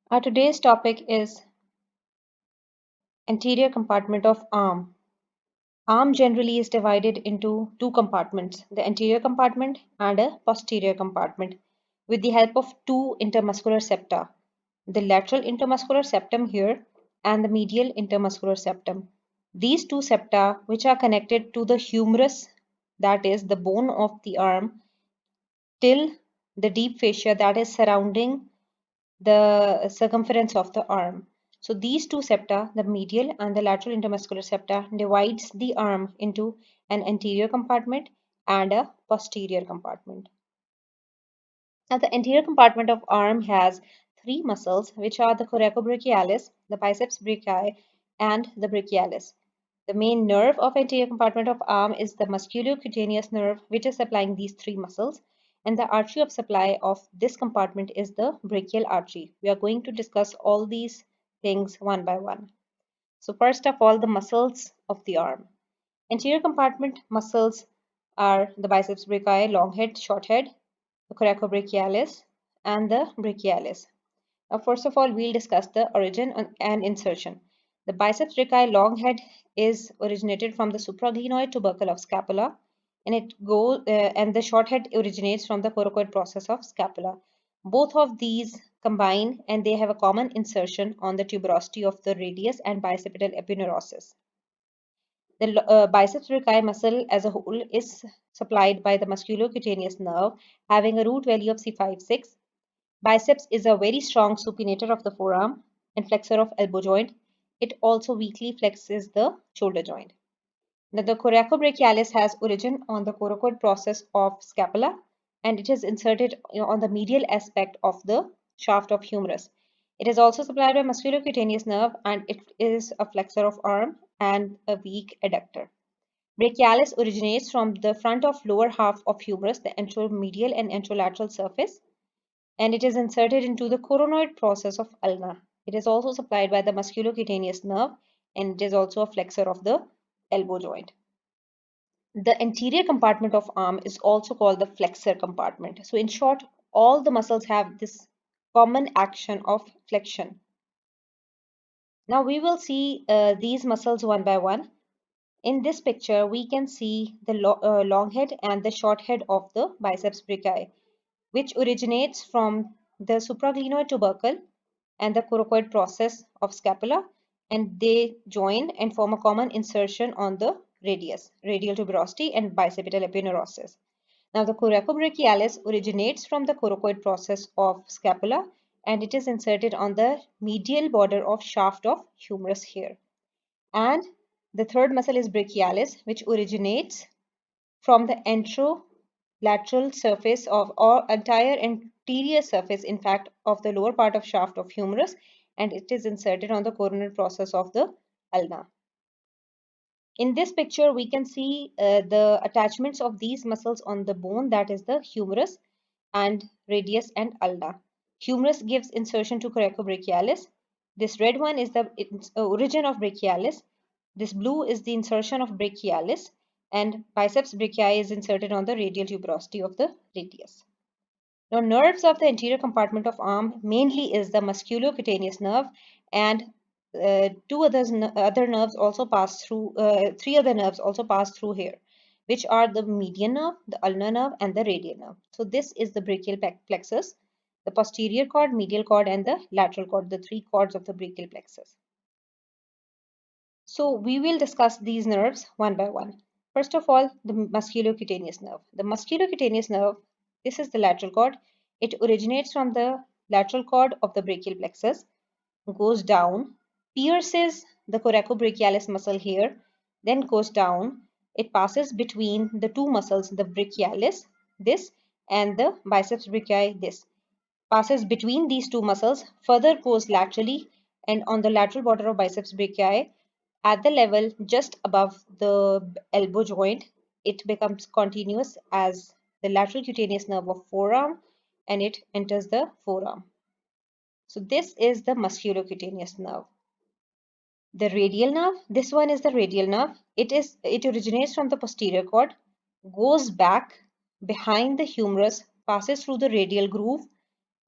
Our today's topic is anterior compartment of arm. Arm generally is divided into two compartments, the anterior compartment and a posterior compartment, with the help of two intermuscular septa, the lateral intermuscular septum here and the medial intermuscular septum. These two septa, which are connected to the humerus, that is the bone of the arm, till the deep fascia that is surrounding the circumference of the arm. So these two septa, the medial and the lateral intermuscular septa, divides the arm into an anterior compartment and a posterior compartment. Now the anterior compartment of arm has three muscles, which are the coracobrachialis, the biceps brachii, and the brachialis. The main nerve of anterior compartment of arm is the musculocutaneous nerve, which is supplying these three muscles. And the artery of supply of this compartment is the brachial artery. We are going to discuss all these things one by one. So first of all, the muscles of the arm. Anterior compartment muscles are the biceps brachii, long head, short head, the coracobrachialis, and the brachialis. Now, first of all, we'll discuss the origin and insertion. The biceps brachii long head is originated from the supraglenoid tubercle of scapula, and the short head originates from the coracoid process of scapula. Both of these combine and they have a common insertion on the tuberosity of the radius and bicipital epineurosis. The biceps brachii muscle as a whole is supplied by the musculocutaneous nerve having a root value of C5-6. Biceps is a very strong supinator of the forearm and flexor of elbow joint. It also weakly flexes the shoulder joint. Now, the coracobrachialis has origin on the coracoid process of scapula and it is inserted on the medial aspect of the shaft of humerus. It is also supplied by musculocutaneous nerve and it is a flexor of arm and a weak adductor. Brachialis originates from the front of lower half of humerus, the anteromedial and anterolateral surface, and it is inserted into the coronoid process of ulna. It is also supplied by the musculocutaneous nerve and it is also a flexor of the elbow joint. The anterior compartment of arm is also called the flexor compartment. So in short, all the muscles have this common action of flexion. Now we will see these muscles one by one. In this picture, we can see the long head and the short head of the biceps brachii, which originates from the supraglenoid tubercle and the coracoid process of scapula, and they join and form a common insertion on the radius, radial tuberosity and bicipital epineurosis. Now, the coracobrachialis originates from the coracoid process of scapula and it is inserted on the medial border of shaft of humerus here. And the third muscle is brachialis, which originates from the anterolateral surface of or entire anterior surface, in fact, of the lower part of shaft of humerus, and it is inserted on the coronal process of the ulna. In this picture, we can see the attachments of these muscles on the bone, that is the humerus and radius and ulna. Humerus gives insertion to coracobrachialis. This red one is the origin of brachialis. This blue is the insertion of brachialis, and biceps brachii is inserted on the radial tuberosity of the radius. Now, nerves of the anterior compartment of arm mainly is the musculocutaneous nerve, and other nerves also pass through. Three other nerves also pass through here, which are the median nerve, the ulnar nerve, and the radial nerve. So this is the brachial plexus, the posterior cord, medial cord, and the lateral cord, the three cords of the brachial plexus. So we will discuss these nerves one by one. First of all, the musculocutaneous nerve. The musculocutaneous nerve, this is the lateral cord. It originates from the lateral cord of the brachial plexus, goes down, pierces the coracobrachialis muscle here, then goes down. It passes between the two muscles, the brachialis, this, and the biceps brachii, this. Passes between these two muscles, further goes laterally, and on the lateral border of biceps brachii, at the level just above the elbow joint, it becomes continuous as the lateral cutaneous nerve of forearm and it enters the forearm. So this is the musculocutaneous nerve. The radial nerve, this one is the radial nerve. It originates from the posterior cord, goes back behind the humerus, passes through the radial groove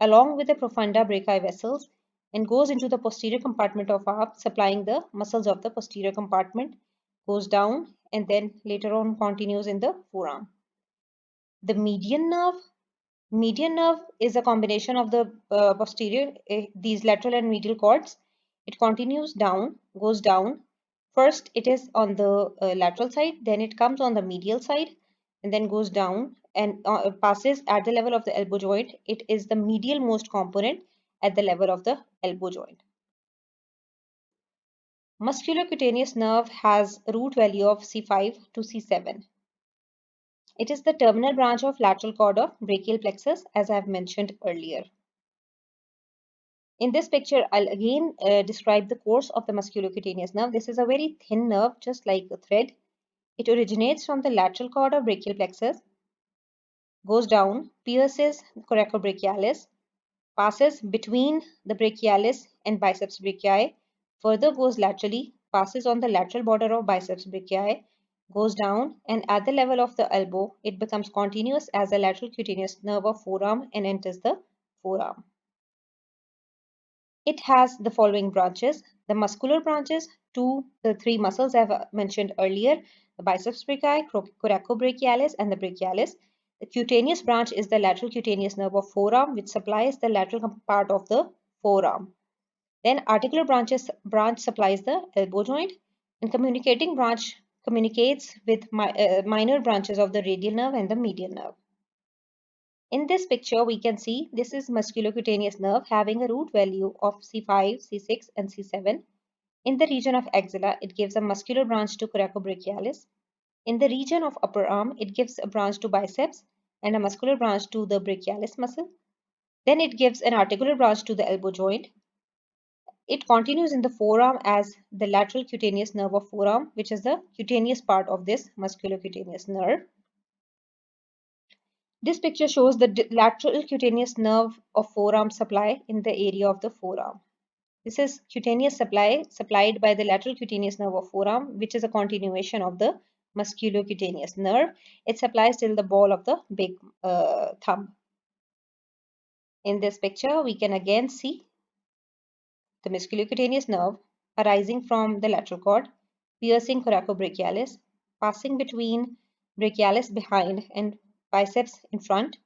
along with the profunda brachii vessels, and goes into the posterior compartment of arm, supplying the muscles of the posterior compartment, goes down, and then later on continues in the forearm. The median nerve is a combination of the posterior, these lateral and medial cords. It continues down, goes down. First, it is on the lateral side, then it comes on the medial side, and then goes down and passes at the level of the elbow joint. It is the medial most component at the level of the elbow joint. Musculocutaneous nerve has a root value of C5 to C7. It is the terminal branch of lateral cord of brachial plexus, as I have mentioned earlier. In this picture, I'll again describe the course of the musculocutaneous nerve. This is a very thin nerve, just like a thread. It originates from the lateral cord of brachial plexus, goes down, pierces coracobrachialis, passes between the brachialis and biceps brachii, further goes laterally, passes on the lateral border of biceps brachii, goes down, and at the level of the elbow, it becomes continuous as a lateral cutaneous nerve of forearm and enters the forearm. It has the following branches. The muscular branches to the three muscles I have mentioned earlier, the biceps brachii, coracobrachialis, and the brachialis. The cutaneous branch is the lateral cutaneous nerve of forearm, which supplies the lateral part of the forearm. Then articular branch supplies the elbow joint, and communicating branch communicates with minor branches of the radial nerve and the median nerve. In this picture, we can see this is musculocutaneous nerve having a root value of C5, C6, and C7. In the region of axilla, it gives a muscular branch to coracobrachialis. In the region of upper arm, it gives a branch to biceps and a muscular branch to the brachialis muscle. Then it gives an articular branch to the elbow joint. It continues in the forearm as the lateral cutaneous nerve of forearm, which is the cutaneous part of this musculocutaneous nerve. This picture shows the lateral cutaneous nerve of forearm supply in the area of the forearm. This is cutaneous supply supplied by the lateral cutaneous nerve of forearm, which is a continuation of the musculocutaneous nerve. It supplies till the ball of the big thumb. In this picture, we can again see the musculocutaneous nerve arising from the lateral cord, piercing coracobrachialis, passing between brachialis behind and biceps in front,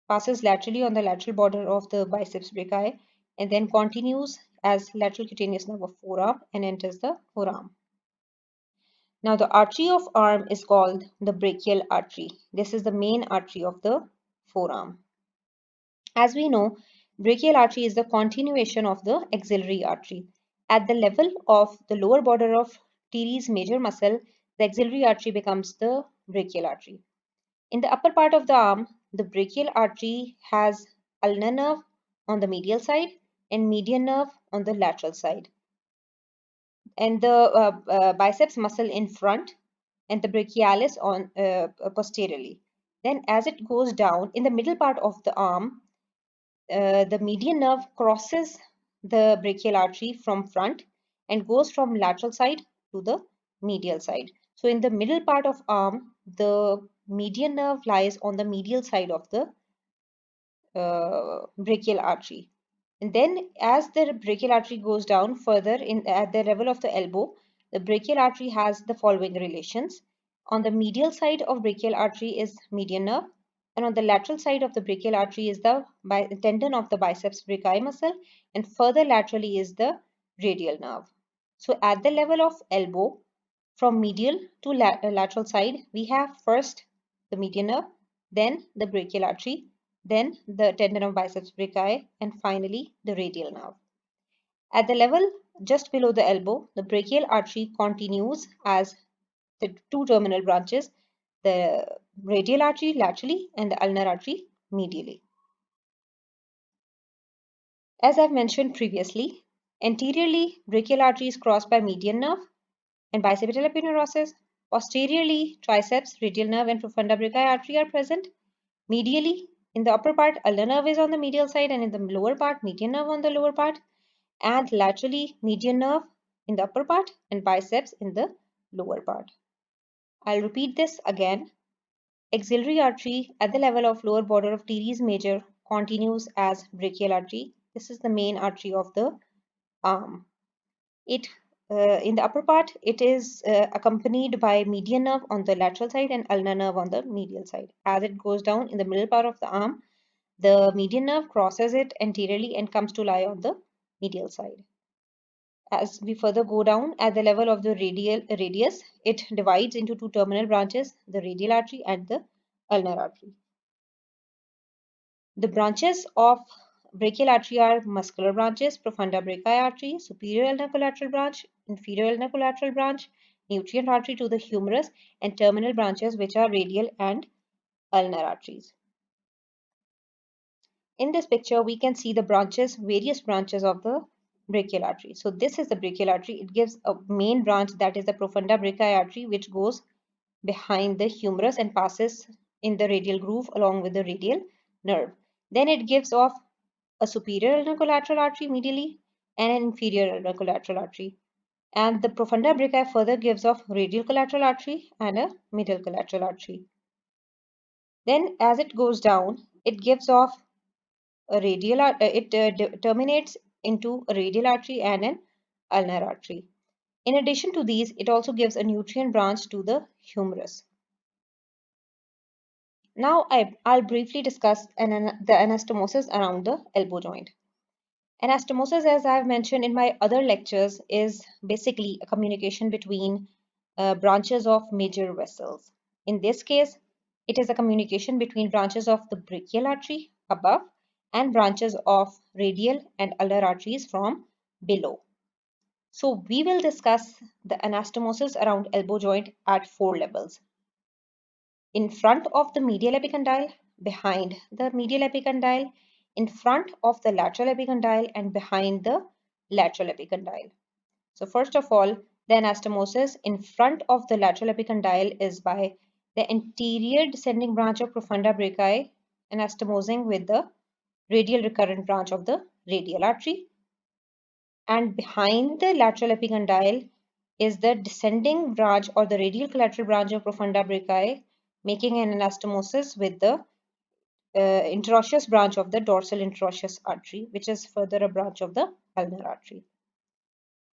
passes laterally on the lateral border of the biceps brachii, and then continues as lateral cutaneous nerve of forearm and enters the forearm. Now the artery of arm is called the brachial artery. This is the main artery of the forearm. As we know, brachial artery is the continuation of the axillary artery. At the level of the lower border of teres major muscle, the axillary artery becomes the brachial artery. In the upper part of the arm, the brachial artery has ulnar nerve on the medial side and median nerve on the lateral side, and the biceps muscle in front and the brachialis on posteriorly. Then as it goes down in the middle part of the arm, the median nerve crosses the brachial artery from front and goes from lateral side to the medial side. So in the middle part of arm, the median nerve lies on the medial side of the brachial artery. And then as the brachial artery goes down further at the level of the elbow, the brachial artery has the following relations. On the medial side of brachial artery is median nerve, and on the lateral side of the brachial artery is the tendon of the biceps brachii muscle, and further laterally is the radial nerve. So at the level of elbow, from medial to lateral side, we have first the median nerve, then the brachial artery, then the tendon of biceps brachii, and finally the radial nerve. At the level just below the elbow, the brachial artery continues as the two terminal branches, the radial artery laterally and the ulnar artery medially. As I've mentioned previously, anteriorly brachial artery is crossed by median nerve and bicipital epineuritis. Posteriorly, triceps, radial nerve, and profunda brachii artery are present. Medially, in the upper part, ulnar nerve is on the medial side, and in the lower part, median nerve on the lower part. And laterally, median nerve in the upper part and biceps in the lower part. I'll repeat this again. Axillary artery at the level of lower border of teres major continues as brachial artery. This is the main artery of the arm. It In the upper part, it is accompanied by median nerve on the lateral side and ulnar nerve on the medial side. As it goes down in the middle part of the arm, the median nerve crosses it anteriorly and comes to lie on the medial side. As we further go down at the level of the radial radius, it divides into two terminal branches, the radial artery and the ulnar artery. The branches of brachial artery are muscular branches, profunda brachii artery, superior ulnar collateral branch, inferior ulnar collateral branch, nutrient artery to the humerus, and terminal branches which are radial and ulnar arteries. In this picture, we can see the branches, various branches of the brachial artery. So this is the brachial artery. It gives a main branch, that is the profunda brachii artery, which goes behind the humerus and passes in the radial groove along with the radial nerve. Then it gives off a superior ulnar collateral artery medially and an inferior ulnar collateral artery. And the profunda brachii further gives off radial collateral artery and a medial collateral artery. Then as it goes down, it gives off a radial, terminates into a radial artery and an ulnar artery. In addition to these, it also gives a nutrient branch to the humerus. Now I'll briefly discuss the anastomosis around the elbow joint. Anastomosis, as I've mentioned in my other lectures, is basically a communication between branches of major vessels. In this case, it is a communication between branches of the brachial artery above and branches of radial and ulnar arteries from below. So we will discuss the anastomosis around elbow joint at 4 levels. In front of the medial epicondyle, behind the medial epicondyle, in front of the lateral epicondyle, and behind the lateral epicondyle. So first of all, the anastomosis in front of the lateral epicondyle is by the anterior descending branch of profunda brachii anastomosing with the radial recurrent branch of the radial artery. And behind the lateral epicondyle is the descending branch or the radial collateral branch of profunda brachii, making an anastomosis with the interosseous branch of the dorsal interosseous artery, which is further a branch of the ulnar artery.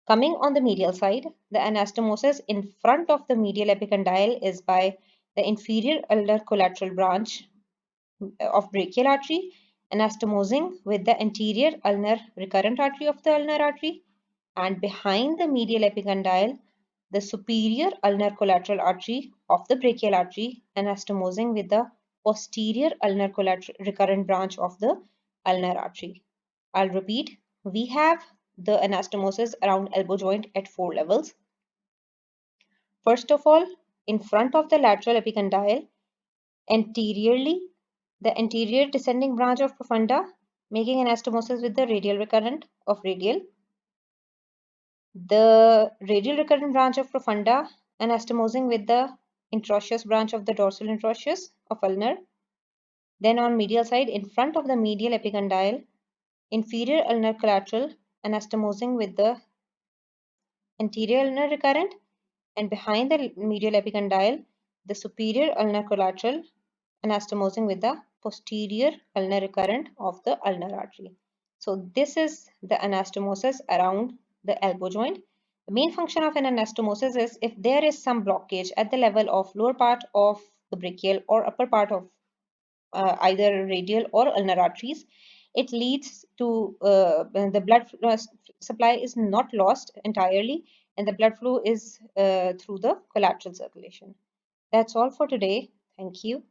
Coming on the medial side, the anastomosis in front of the medial epicondyle is by the inferior ulnar collateral branch of brachial artery, anastomosing with the anterior ulnar recurrent artery of the ulnar artery, and behind the medial epicondyle, the superior ulnar collateral artery of the brachial artery, anastomosing with the posterior ulnar collateral recurrent branch of the ulnar artery. I'll repeat, we have the anastomosis around elbow joint at 4 levels. First of all, in front of the lateral epicondyle, anteriorly, the anterior descending branch of profunda, making anastomosis with the radial recurrent of radial. The radial recurrent branch of profunda anastomosing with the interosseous branch of the dorsal interosseous of ulnar. Then on medial side, in front of the medial epicondyle, inferior ulnar collateral anastomosing with the anterior ulnar recurrent, and behind the medial epicondyle, the superior ulnar collateral anastomosing with the posterior ulnar recurrent of the ulnar artery. So this is the anastomosis around the elbow joint. The main function of an anastomosis is if there is some blockage at the level of lower part of the brachial or upper part of either radial or ulnar arteries, it leads to the blood supply is not lost entirely and the blood flow is through the collateral circulation. That's all for today. Thank you.